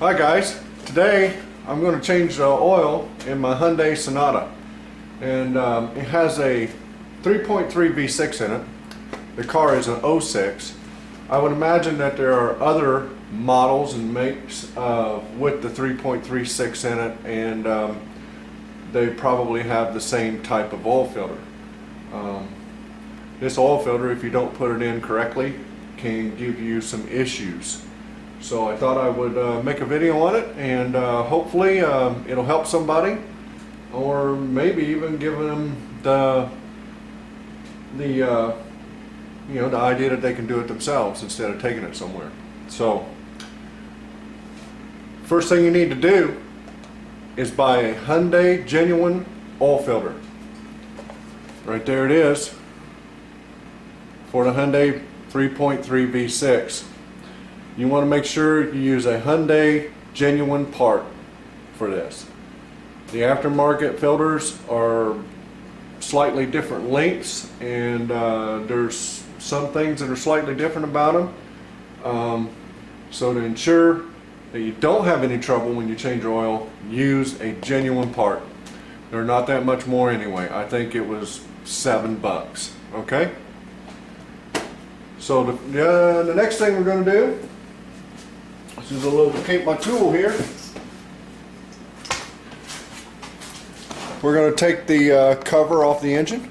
Hi guys, today I'm going to change the oil in my Hyundai Sonata, and it has a 3.3 V6 in it. The car is an '06. I would imagine that there are other models and makes with the 3.36 in it, and they probably have the same type of oil filter. This oil filter, if you don't put it in correctly, can give you some issues. So I thought I would make a video on it, and hopefully it'll help somebody, or maybe even give them the idea that they can do it themselves instead of taking it somewhere. So first thing you need to do is buy a Hyundai genuine oil filter. Right there it is for the Hyundai 3.3 V6. You want to make sure you use a Hyundai genuine part for this. The aftermarket filters are slightly different lengths, and there's some things that are slightly different about them. So to ensure that you don't have any trouble when you change your oil, use a genuine part. They're not that much more anyway. I think it was $7. Okay? So the next thing we're going to do, this is a locate my tool here. We're going to take the cover off the engine.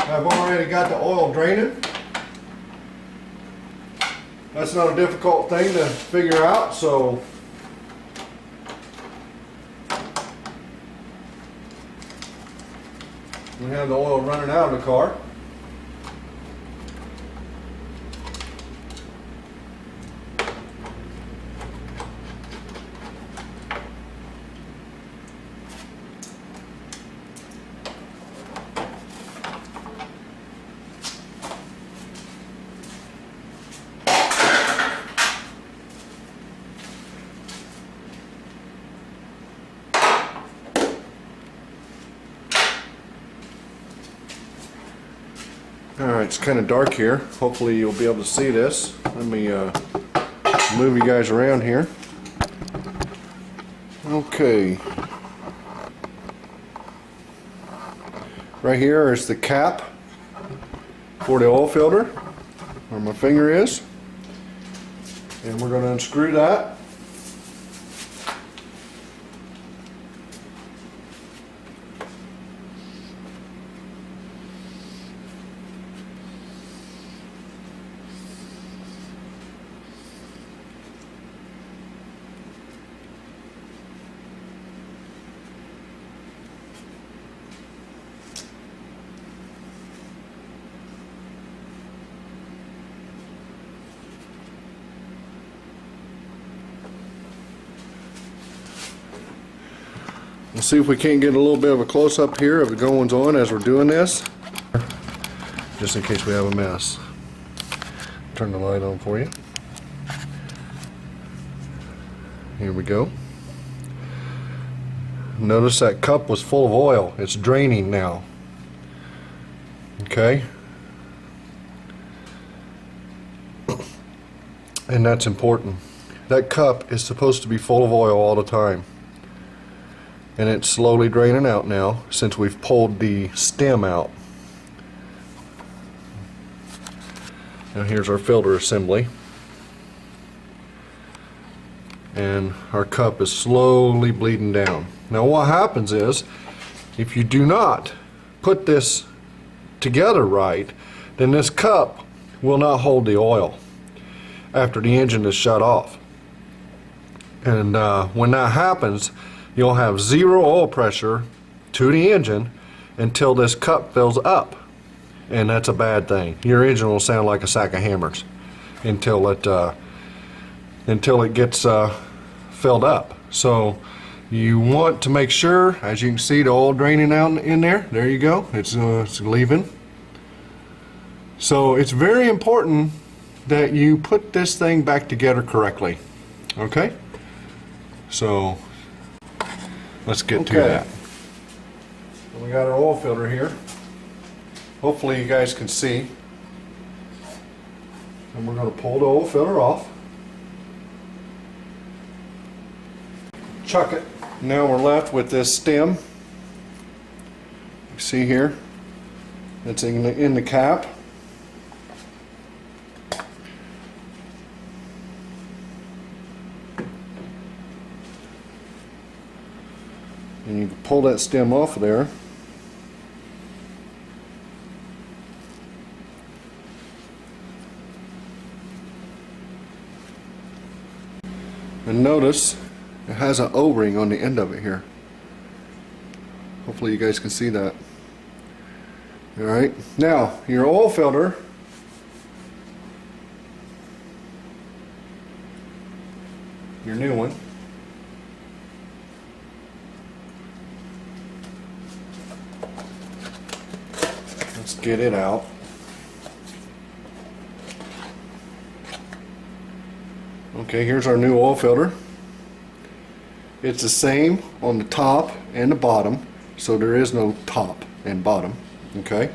I've already got the oil draining. That's not a difficult thing to figure out, so we have the oil running out of the car. Alright, it's kind of dark here. Hopefully you'll be able to see this. Let me move you guys around here. Okay. Right here is the cap for the oil filter, where my finger is. And we're going to unscrew that. We'll see if we can't get a little bit of a close-up here of the goings on as we're doing this, just in case we have a mess. Turn the light on for you. Here we go. Notice that cup was full of oil. It's draining now. Okay? And that's important. That cup is supposed to be full of oil all the time. And it's slowly draining out now since we've pulled the stem out. Now here's our filter assembly. And our cup is slowly bleeding down. Now what happens is, if you do not put this together right, then this cup will not hold the oil after the engine is shut off. And when that happens, you'll have zero oil pressure to the engine until this cup fills up, and that's a bad thing. Your engine will sound like a sack of hammers until it gets filled up. So you want to make sure, as you can see, the oil draining out in there. There you go. It's leaving. So it's very important that you put this thing back together correctly. Okay? So let's get to that. And we got our oil filter here. Hopefully you guys can see. And we're going to pull the oil filter off. Chuck it. Now we're left with this stem. You see here? It's in the cap. And you can pull that stem off of there. And notice it has an O-ring on the end of it here. Hopefully you guys can see that. Alright, now your oil filter your new one. Let's get it out. Okay, here's our new oil filter. It's the same on the top and the bottom, so there is no top and bottom. Okay.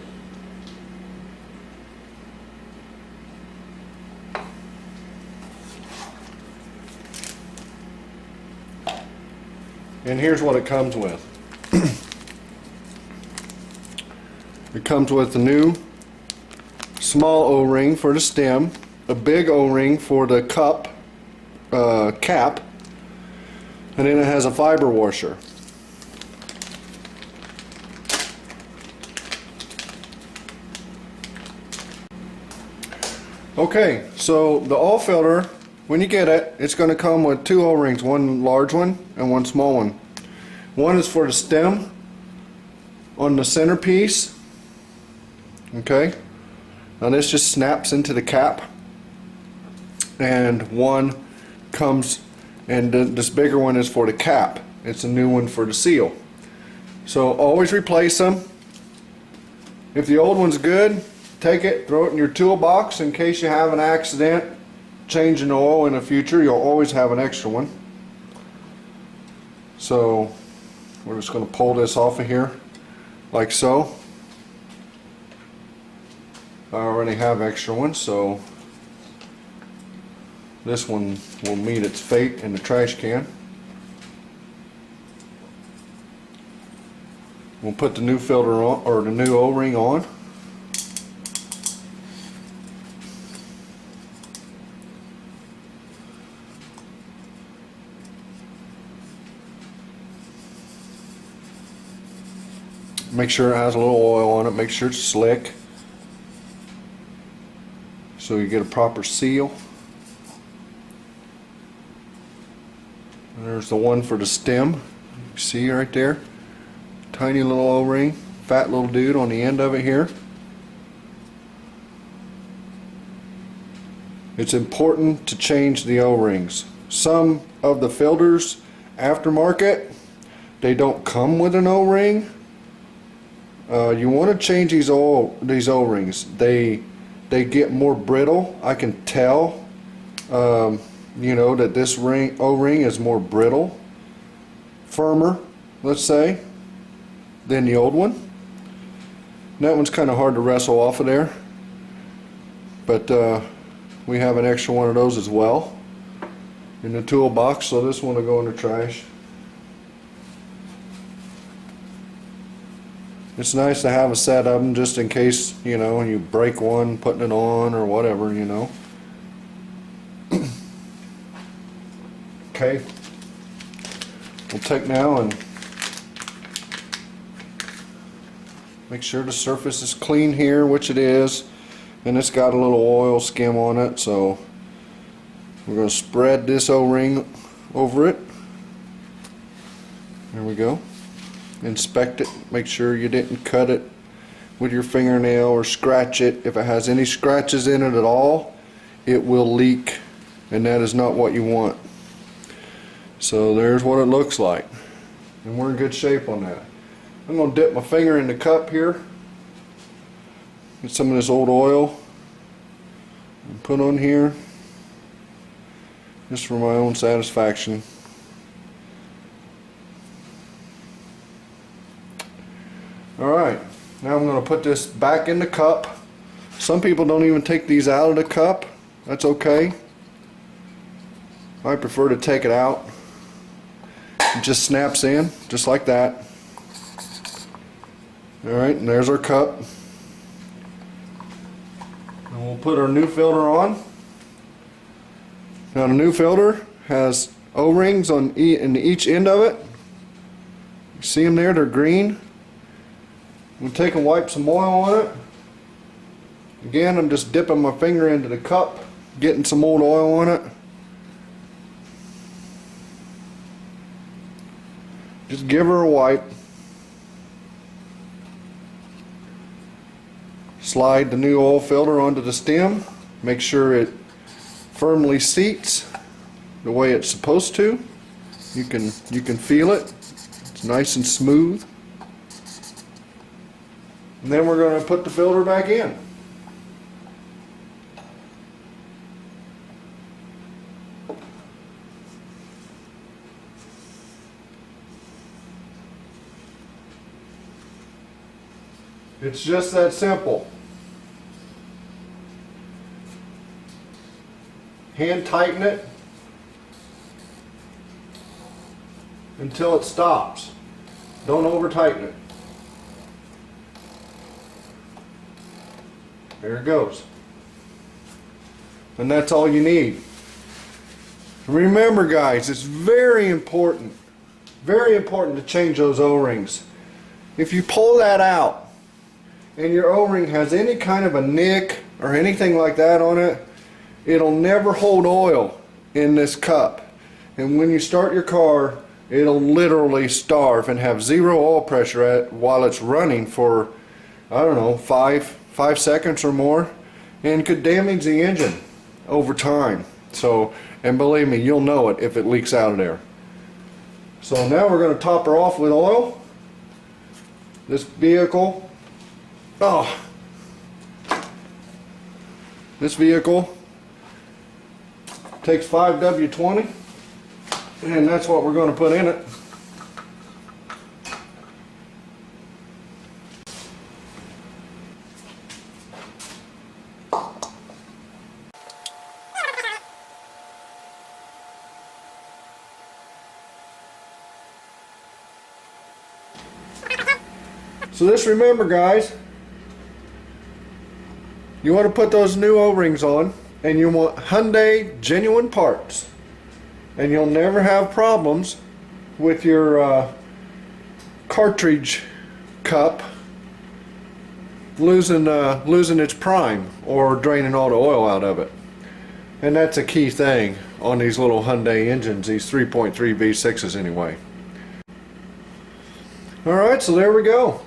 And here's what it comes with. It comes with a new small O-ring for the stem, a big O-ring for the cup cap, and then it has a fiber washer. Okay, so the oil filter, when you get it, it's going to come with two O-rings, one large one and one small one. One is for the stem on the centerpiece. Okay, now this just snaps into the cap, and one comes, and this bigger one is for the cap. It's a new one for the seal. So always replace them. If the old one's good, take it, throw it in your toolbox in case you have an accident changing the oil in the future. You'll always have an extra one. So we're just going to pull this off of here like so. I already have extra ones, so this one will meet its fate in the trash can. We'll put the new filter on, or the new O-ring on. Make sure it has a little oil on it, make sure it's slick, so you get a proper seal. And there's the one for the stem. You see right there? Tiny little O-ring, fat little dude on the end of it here. It's important to change the O-rings. Some of the filters aftermarket, they don't come with an O-ring. You want to change these O-rings. They get more brittle. I can tell, you know, that this O-ring is more brittle, firmer, let's say, than the old one. And that one's kind of hard to wrestle off of there, but we have an extra one of those as well in the toolbox, so this one will go in the trash. It's nice to have a set of them just in case, you know, you break one putting it on or whatever, you know. Okay, we'll take now and make sure the surface is clean here, which it is, and it's got a little oil skim on it, so we're going to spread this O-ring over it. There we go. Inspect it, make sure you didn't cut it with your fingernail or scratch it. If it has any scratches in it at all, it will leak, and that is not what you want. So there's what it looks like, and we're in good shape on that. I'm going to dip my finger in the cup here, get some of this old oil and put on here just for my own satisfaction. going to put this back in the cup. Some people don't even take these out of the cup. That's okay. I prefer to take it out. It just snaps in, just like that. Alright, and there's our cup. And we'll put our new filter on. Now the new filter has O-rings on in each end of it. You see them there? They're green. We'll take and wipe some oil on it. Again, I'm just dipping my finger into the cup, getting some old oil on it. Just give her a wipe. Slide the new oil filter onto the stem. Make sure it firmly seats the way it's supposed to. You can feel it. It's nice and smooth. And then we're going to put the filter back in. It's just that simple. Hand tighten it until it stops. Don't over tighten it. There it goes. And that's all you need. Remember guys, it's very important to change those O-rings. If you pull that out and your O-ring has any kind of a nick or anything like that on it, it'll never hold oil in this cup. And when you start your car, it'll literally starve and have zero oil pressure while it's running for, I don't know, 5 seconds or more, and could damage the engine over time. So, and believe me, you'll know it if it leaks out of there. So now we're going to top her off with oil. This vehicle, this vehicle takes 5W20, and that's what we're going to put in it. So just remember guys, you want to put those new O-rings on, and you want Hyundai genuine parts, and you'll never have problems with your cartridge cup losing its prime or draining all the oil out of it. And that's a key thing on these little Hyundai engines, these 3.3 V6s anyway. Alright, so there we go.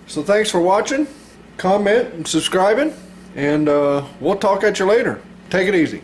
So thanks for watching, comment and subscribing, and we'll talk at you later. Take it easy.